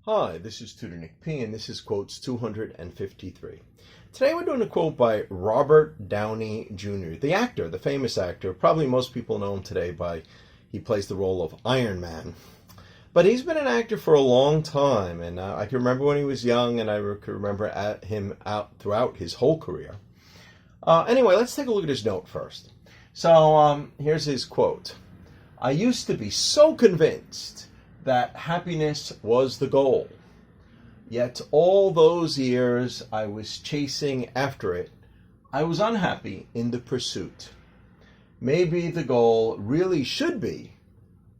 Hi, this is Tutor Nick P, and this is Quotes 253. Today we're doing a quote by Robert Downey Jr., the actor, the famous actor. Probably most people know him today by he plays the role of Iron Man. But he's been an actor for a long time, and I can remember when he was young, and I can remember him out throughout his whole career. Anyway, let's take a look at his note first. So here's his quote. I used to be so convinced that happiness was the goal. Yet all those years I was chasing after it, I was unhappy in the pursuit. Maybe the goal really should be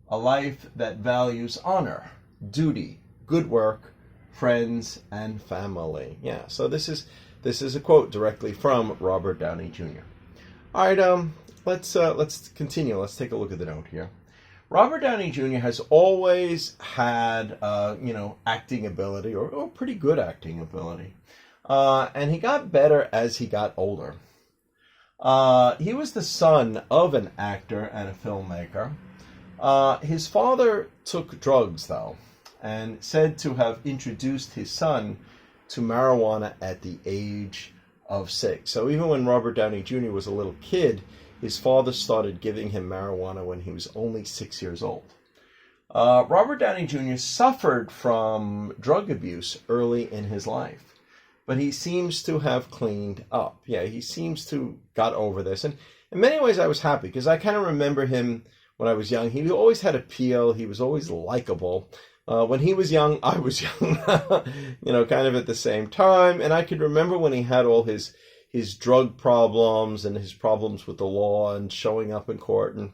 a life that values honor, duty, good work, friends, and family. Yeah, so this is a quote directly from Robert Downey Jr. All right, let's continue. Let's take a look at the note here. Robert Downey Jr. has always had, acting ability, or pretty good acting ability. And he got better as he got older. He was the son of an actor and a filmmaker. His father took drugs, though, and said to have introduced his son to marijuana at the age of 6. So even when Robert Downey Jr. was a little kid, his father started giving him marijuana when he was only 6 years old. Robert Downey Jr. suffered from drug abuse early in his life, but he seems to have cleaned up. Yeah, he seems to got over this. And in many ways, I was happy because I kind of remember him when I was young. He always had appeal. He was always likable. When he was young, I was young, kind of at the same time. And I could remember when he had all his drug problems and his problems with the law and showing up in court and,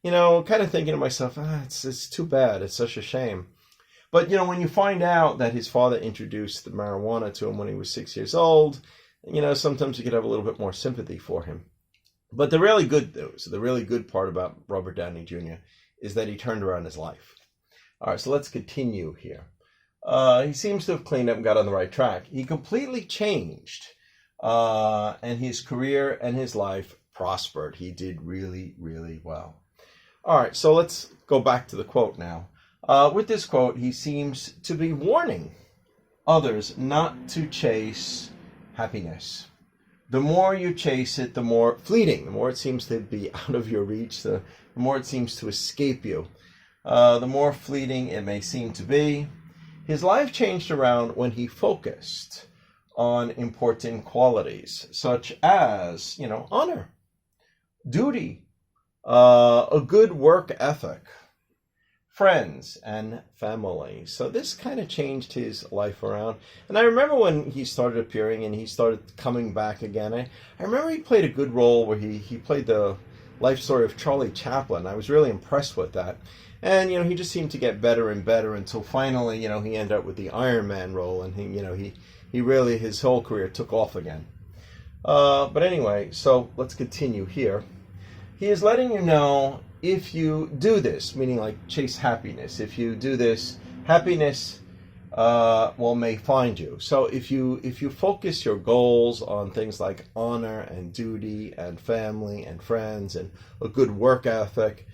kind of thinking to myself, it's too bad. It's such a shame. But, when you find out that his father introduced the marijuana to him when he was 6 years old, sometimes you could have a little bit more sympathy for him. But the really good news, the really good part about Robert Downey Jr. is that he turned around his life. All right, so let's continue here. He seems to have cleaned up and got on the right track. He completely changed. And his career and his life prospered. He did really, really well. All right, so let's go back to the quote now. With this quote, he seems to be warning others not to chase happiness. The more you chase it, the more fleeting, the more it seems to be out of your reach, the more it seems to escape you, the more fleeting it may seem to be. His life changed around when he focused on important qualities such as, honor, duty, a good work ethic, friends, and family. So this kind of changed his life around. And I remember when he started appearing and he started coming back again, I remember he played a good role where he played the life story of Charlie Chaplin. I was really impressed with that. And, he just seemed to get better and better until finally, he ended up with the Iron Man role, and he really, his whole career took off again. But anyway, so let's continue here. He is letting you know if you do this, meaning like chase happiness, if you do this, happiness, may find you. So if you focus your goals on things like honor and duty and family and friends and a good work ethic,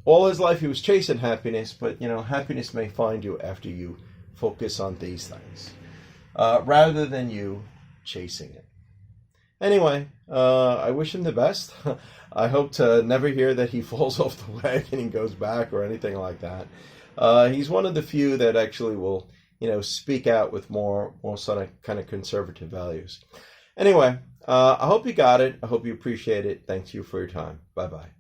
all his life he was chasing happiness, but, happiness may find you after you focus on these things, rather than you chasing it. Anyway, I wish him the best. I hope to never hear that he falls off the wagon and goes back or anything like that. He's one of the few that actually will, speak out with more sort of kind of conservative values. Anyway, I hope you got it. I hope you appreciate it. Thank you for your time. Bye-bye.